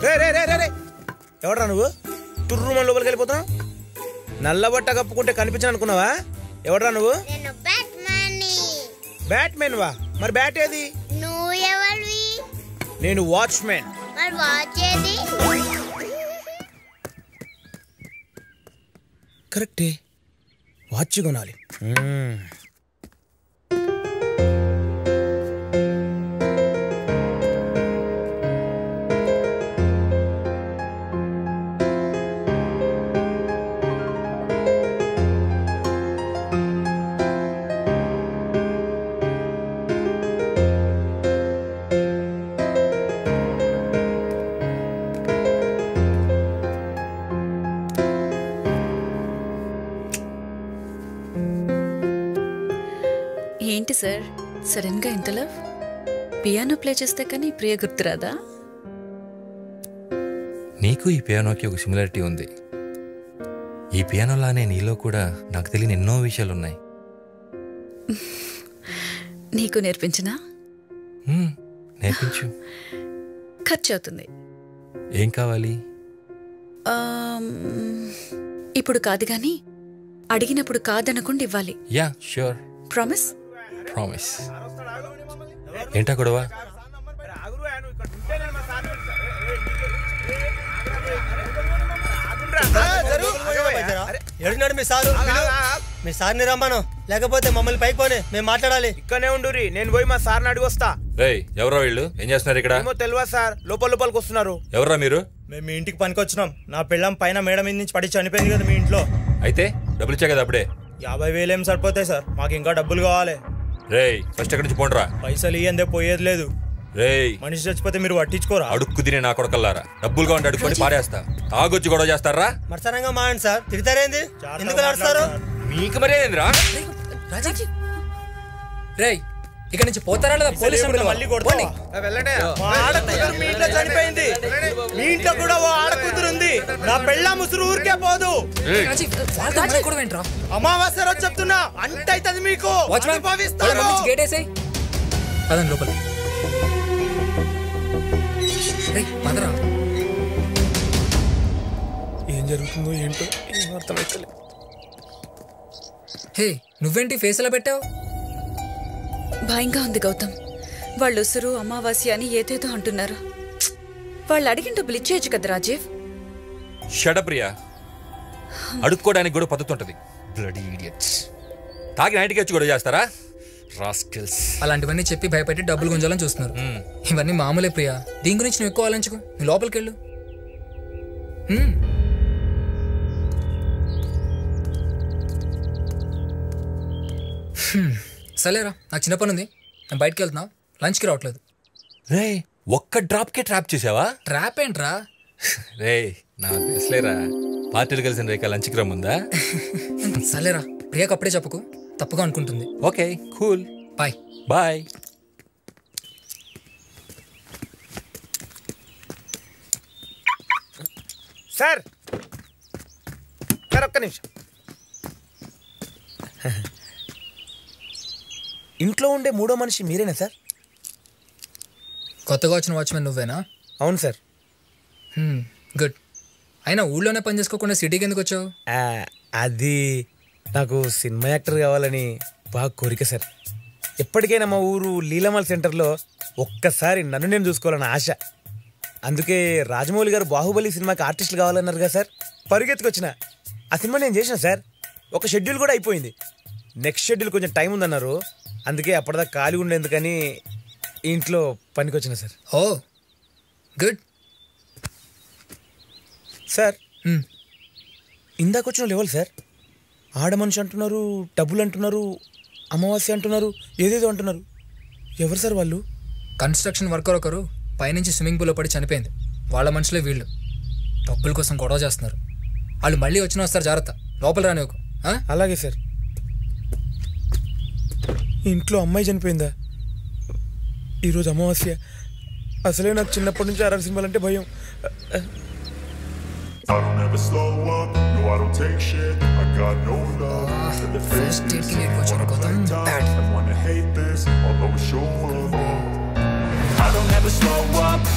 రే రే రే రే ఎవడరా నువ్వు తుర్రు మన లోపలికి వెళ్ళిపోతున్నావు? నల్ల బట్ట కప్పుకుంటే కనిపించను అనుకున్నావా? ఎవడరా నువ్వు? బ్యాట్మెన్ వా? మరి బ్యాట్ ఏది? నువ్వు ఎవరివి? నేను వాచ్మెన్. మరి వాచ్ ఏది? కరెక్టే, వాచ్ కొనాలి. ఏంటి సార్ సడన్ గా ఇంత లవ్? పియానో ప్లే చేస్తే కానీ ప్రియ గుర్తురాదా? నీకు ఈ పియానోకి ఒక సిమిలారిటీ ఉంది. ఈ పియానోలానే నీలో కూడా నాకు తెలియని ఎన్నో విషయాలున్నాయి. నీకు నేర్పించనా? నేర్పించు. ఖర్చు అవుతుంది. ఏం కావాలి? ఇప్పుడు కాదు గాని అడిగినప్పుడు కాదనకుండా ఇవ్వాలి. Yeah sure. ప్రామిస్? ప్రామిస్. ఏంటా గొడవ? ఎడున్నాడు మీ సారు? మీ సార్ని రమ్మను, లేకపోతే మమ్మల్ని పైకి పోనే, మేము మాట్లాడాలి. ఇక్కడనే ఉండురి, నేను పోయి మా సార్ని అడిగి వస్తా. రేయ్ ఎవరా వీళ్ళు? ఏం చేస్తున్నారు ఇక్కడ? ఏమో తెలియదు సార్, లోపలికి వస్తున్నారు. ఎవరా మీరు? మేము మీ ఇంటికి పనికి వచ్చినాం. నా పిల్లం పైన మేడ మీద నుంచి పడి చనిపోయింది కదా మీ ఇంట్లో. అయితే డబ్బులు ఇచ్చా కదా అప్పుడే. 50,000 ఏం సరిపోతాయి సార్, మాకు ఇంకా డబ్బులు కావాలి. రేయ్ ఫస్ట్ ఎక్కడి నుంచి పోండ్రా. పైసలు ఇయ్యందే పోయేది లేదు. రేయ్ మనిషి చచ్చిపోతే మీరు పట్టించుకోరా? అడుక్కు తినే నా కొడకల్లారా, డబ్బులు కావంటే అడుక్కొని పారేస్తా. తాగొచ్చి గొడవ చేస్తారా? మరసనంగా మాండి సార్. తిడతారేంది? ఎందుకు నడుస్తారు? మీకు మరేంద్రా? రేయ్ ఇక్కడ నుంచి పోతారా లేదా? పోలీసు మళ్ళీ కొడతావా? మా ఆడకూతురు మీ ఇంట్లో చనిపోయింది. మీ ఇంట్లో కూడా ఓ ఆడకూతురు ఉంది. నా పెళ్ళ ముసురు ఊరికే పోదు. అమావాస్య రోజు చెప్తున్నా, అంటే అవుతుంది మీకు. గేట్ వేసాయి పదండి లోపల. ఏం జరుగుతుందో ఏంటో ఏం అర్థమైతలే. హే నువ్వేంటి ఫేస్ ఎలా పెట్టావు? భయంగా ఉంది గౌతమ్. వాళ్ళు ఉసురు అమావాస్య అని ఏదేదో అంటున్నారు. వాళ్ళు అడిగిన డబ్బులు ఇచ్చేయచ్చు కదా రాజీవ్. Shut up Priya. అడుక్కోవడానికి కూడా పద్ధతి ఉంటుంది. Bloody idiots. తాగి నైట్కి వచ్చి గొడవ చేస్తారా? రాస్కెల్స్. అలాంటివన్నీ చెప్పి భయపెట్టి డబ్బులు గుంజాలని చూస్తున్నారు. ఇవన్నీ మామూలే ప్రియా, దీని గురించి నువ్వు ఎక్కువ ఆలోచించుకో. నువ్వు లోపలికి వెళ్ళు. సరేరా, నాకు చిన్న పని ఉంది, నేను బయటకు వెళ్తున్నా. లంచ్కి రావట్లేదు. రే ఒక్క డ్రాప్కే ట్రాప్ చేసావా? ట్రాప్ ఏంట్రా? రే నాకు తెలుసులేరా, పార్టీలు కలిసిన రేఖ లంచ్కి రమ్ముందా? సరేరా, ప్రియాకి అప్పుడే చెప్పకు, తప్పుగా అనుకుంటుంది. Okay cool, bye bye. Sir sir ఒక్క నిమిషం. ఇంట్లో ఉండే మూడో మనిషి మీరేనా సార్? కొత్తగా వచ్చిన వాచ్మెన్ నువ్వేనా? అవును సార్. గుడ్. అయినా ఊళ్ళోనే పని చేసుకోకుండా సిటీకి ఎందుకు వచ్చావు? అది నాకు సినిమా యాక్టర్ కావాలని బాగా కోరిక సార్. ఎప్పటికైనా మా ఊరు లీలామల్ సెంటర్లో ఒక్కసారి నన్ను నేను చూసుకోవాలని ఆశ. అందుకే రాజమౌళి గారు బాహుబలి సినిమాకి ఆర్టిస్టులు కావాలన్నారు కదా సార్. పరిగెత్తుకొచ్చిన ఆ సినిమా నేను చేసిన సార్. ఒక షెడ్యూల్ కూడా అయిపోయింది. నెక్స్ట్ షెడ్యూల్ కొంచెం టైం ఉందన్నారు. అందుకే అప్పటిదాకా ఖాళీ ఉండేందుకని ఇంట్లో పనికొచ్చిన సార్. ఓ గుడ్. సార్ ఇందాక వచ్చిన లెవెల్ సార్. ఆడ మనిషి అంటున్నారు, డబ్బులు అంటున్నారు, అమావాస్య అంటున్నారు, ఏదేదో అంటున్నారు. ఎవరు సార్ వాళ్ళు? కన్స్ట్రక్షన్ వర్కర్ ఒకరు పైనుంచి స్విమ్మింగ్ పూల్లో పడి చనిపోయింది. వాళ్ళ మనుషులే వీళ్ళు. డబ్బుల కోసం గొడవ చేస్తున్నారు. వాళ్ళు మళ్ళీ వచ్చిన వస్తారు, జాగ్రత్త. లోపల రాని ఒక. అలాగే సార్. ఇంట్లో అమ్మాయి చనిపోయిందా? ఈరోజు అమావాస్య. అసలే నాకు చిన్నప్పటి నుంచి ఆర్ఆర్ సినిమాలు అంటే భయం. I don't ever slow up,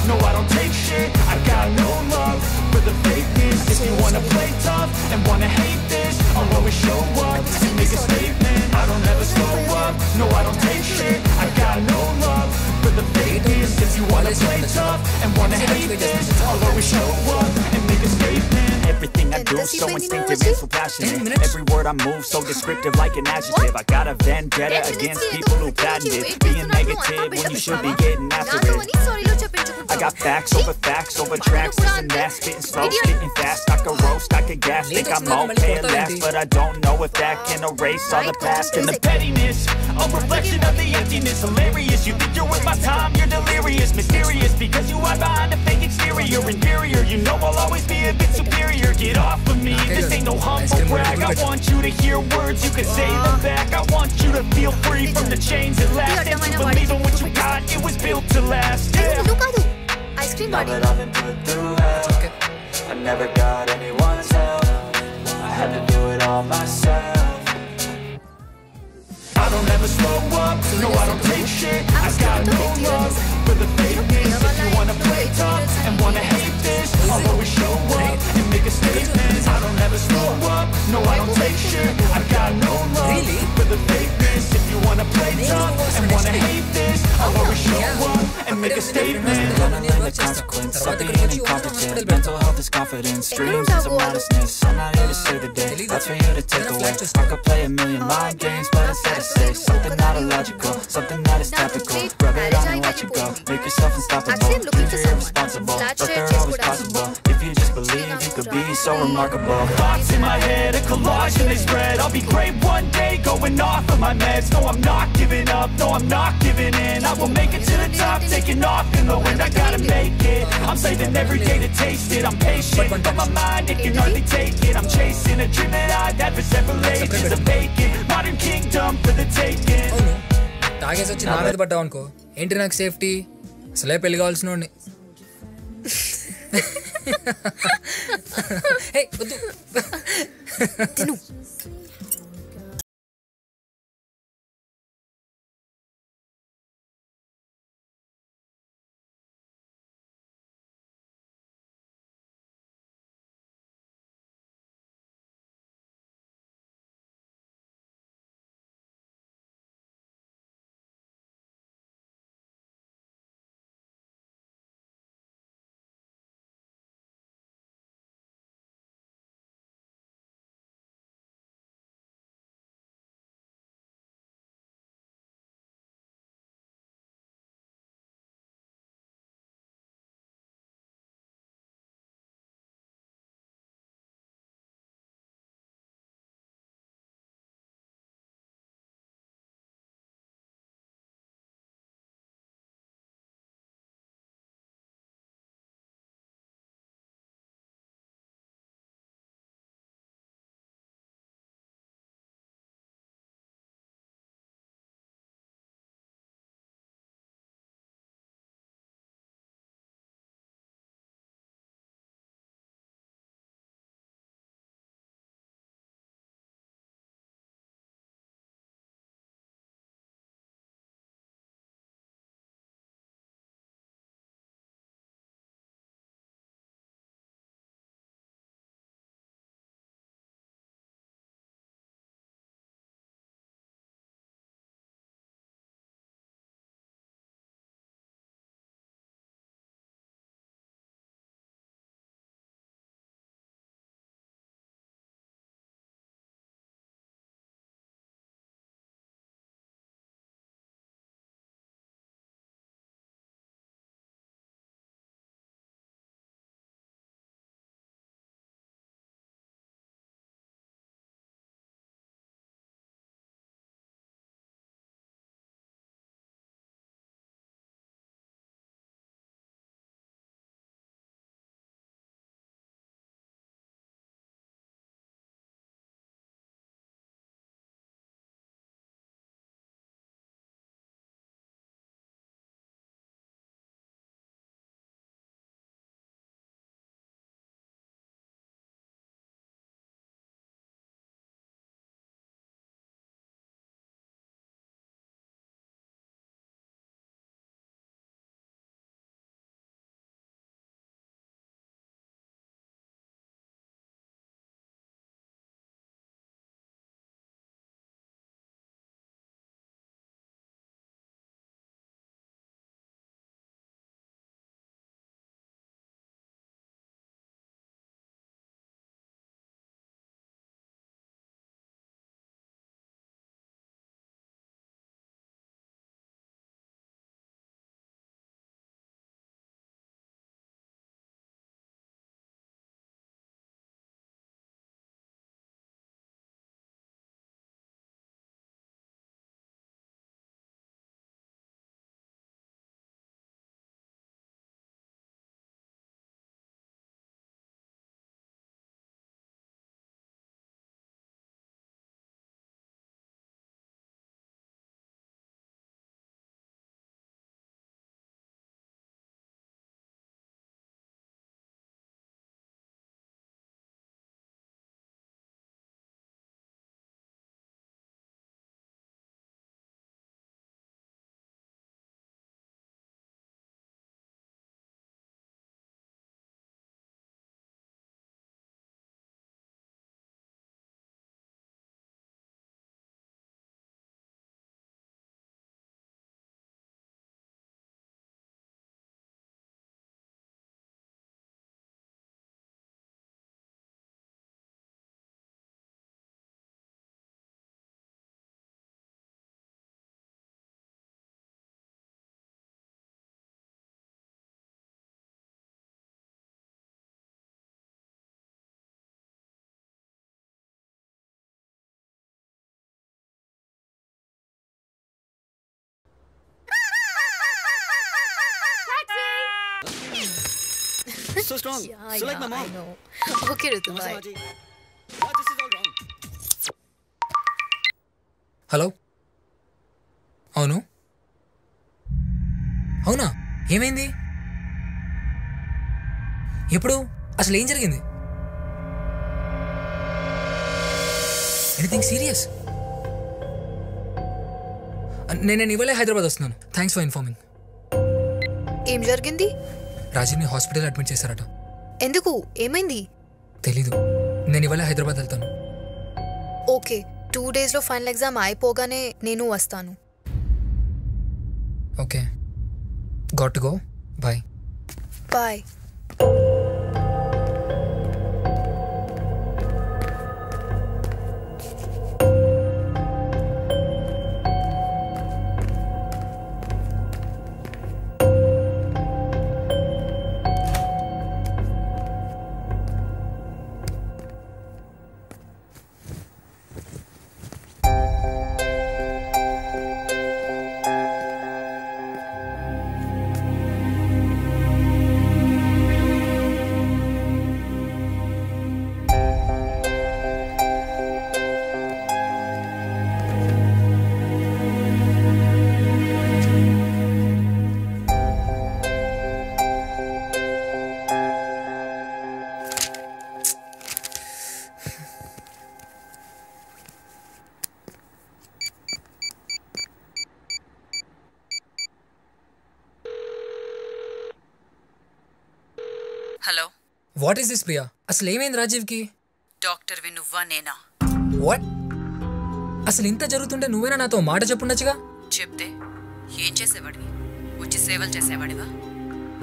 no I don't take shit. I got no wait చేస్తాను. Everything I do so instinctive and so passionate. Every word I move so descriptive like an adjective. I got a vendetta against people who patent it. Being negative when you should be getting after it. I got facts over tracks. This and that, spitting slow, spitting fast. I can roast, I can gas. Think I'm okay at last, but I don't know if that can erase all the past and the pettiness. A reflection of the emptiness, hilarious. You think you're worth my time, you're delirious, mysterious because you hide behind a fake exterior. Inferior, you know I'll always be a bit superior. Get off of me, this ain't no humble brag. I want you to hear words, you can say them back. I want you to feel free from the chains that last, and to believe in what you got, it was built to last. Yeah. ice cream Now body. that I've been put through hell, I never got anyone's help. I had to do it all myself. I don't ever slow up, no I don't take shit. I got no love for the fakeness. If you wanna play tough and wanna hate this, I'll always show up and make a statement. I don't ever slow up, no I don't take shit. I got no love for the fakeness. If you wanna play tough and wanna hate this, I'll always show up and make a statement. Gonna learn the consequence of being incompetent. Mental health is confidence, dreams is a modestness. I'm not here to save the day, that's for you to take away. I could play a million mind games, but instead I say something not illogical, something that is topical. Rub it on and watch it go, make yourself unstoppable. Think you're irresponsible, but they're always possible. If you just believe, you could be so remarkable. Thoughts in my head, a collage and they spread. I'll be great one day, going off of my meds. No, I'm not giving up, no, I'm not giving in. I will make it to the top, taking off in the wind. I gotta make it, I'm saving every day to taste it. I'm patient, but my mind, it can hardly take it. I'm chasing a dream that I've had for several ages. A vacant, modern kingdom for the taking. అవును తాగేసి వచ్చి నా మీద పడ్డావు అనుకో, ఏంటి నాకు safety? అసలే పెళ్లి కావాల్సిన వాడిని. వద్దు. So strong. So like my mom. I know. Okay, Ritu, bye. This is all wrong. Hello అవును అవునా ఏమైంది ఎప్పుడు అసలు ఏం జరిగింది ఎనీథింగ్ సీరియస్ నేను ఇవాళే హైదరాబాద్ వస్తున్నాను థ్యాంక్స్ ఫర్ ఇన్ఫార్మింగ్ ఏం జరిగింది? రాజీవ్ని హాస్పిటల్ అడ్మిట్ చేశారట ఎందుకు? ఏమైంది? తెలీదు నేను ఇవాళ హైదరాబాద్ వెళ్తాను ఓకే 2 డేస్లో ఫైనల్ ఎగ్జామ్ అయిపోగానే నేను వస్తాను. Okay got to go bye bye. Hello what is this Priya అసలు ఏమైంది రాజీవ్కి డాక్టర్వి నువ్వా నేనా? వాట్ అసలు ఇంత జరుగుతుంటే నువ్వేనా నాతో మాట చెప్పుండొచ్చుగా చెప్తే ఏం చేసేవాడివి? వచ్చి సేవలు చేసేవాడివా?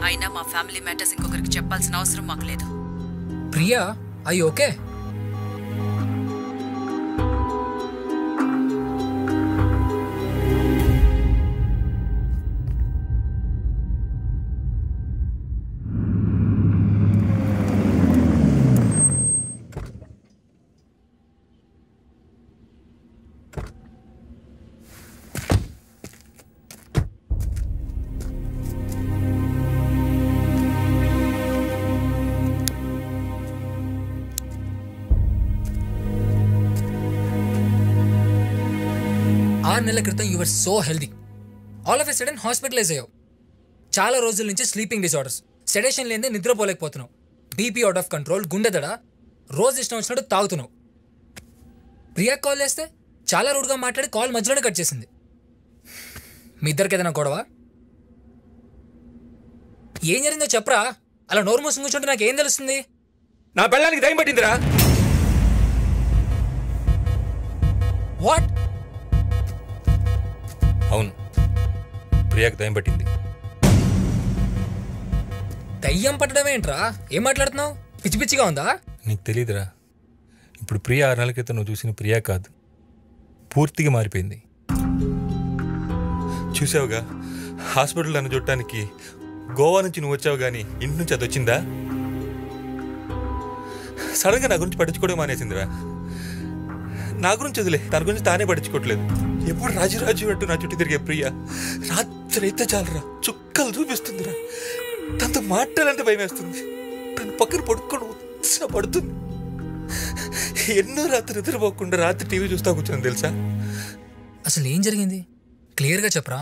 అయినా మా ఫ్యామిలీ మ్యాటర్స్ ఇంకొకరికి చెప్పాల్సిన అవసరం మాకు లేదు. ప్రియా అయ్యి ఓకే ఆరు నెలల క్రితం your so healthy all of a sudden hospitalise అయ్యావు చాలా రోజుల నుంచి స్లీపింగ్ డిసార్డర్స్ సెడేషన్ లేదే నిద్రపోలేకపోతున్నావు బీపీ అవుట్ ఆఫ్ కంట్రోల్ గుండెదడ రోజు ఇష్టం వచ్చినట్టు తాగుతున్నావు ప్రియా కాల్ చేస్తే చాలా రూడ్గా మాట్లాడి కాల్ మధ్యలోనే కట్ చేసింది మీ ఇద్దరికి ఏదైనా గొడవ ఏం జరిగిందో చెప్పరా అలా నోరు మూసుకుని కూర్చుంటే నాకు ఏం తెలుస్తుంది నా పెళ్ళానికి దయ్యం పట్టిందిరా వాట్ అవును ప్రియాకి దయ్యం పట్టింది దయ్యం పట్టడం ఏంట్రా ఏం మాట్లాడుతున్నావు పిచ్చి పిచ్చిగా ఉందా నీకు తెలియదురా ఇప్పుడు ప్రియా 6 నెలల క్రితం నువ్వు చూసిన ప్రియా కాదు పూర్తిగా మారిపోయింది చూసావుగా హాస్పిటల్ నన్ను చూడటానికి గోవా నుంచి నువ్వు వచ్చావు కానీ ఇంటి నుంచి అది వచ్చిందా సడన్గా నా గురించి పట్టించుకోవడం మానేసిందిరా నా గురించి వదిలే తన గురించి తానే పట్టించుకోవట్లేదు ఎప్పుడు రాజు అంటూ నా చుట్టూ తిరిగే ప్రియ రాత్రి అయితే చాలరా చుక్కలు చూపిస్తుందిరా తనతో మాట్లాడాలంటే భయం వేస్తుంది తన పక్కన పడుకొని ఉత్సాహపడుతుంది ఎన్నో రాత్రి నిద్రపోకుండా రాత్రి టీవీ చూస్తా కూర్చొని తెలుసా అసలు ఏం జరిగింది క్లియర్గా చెప్పరా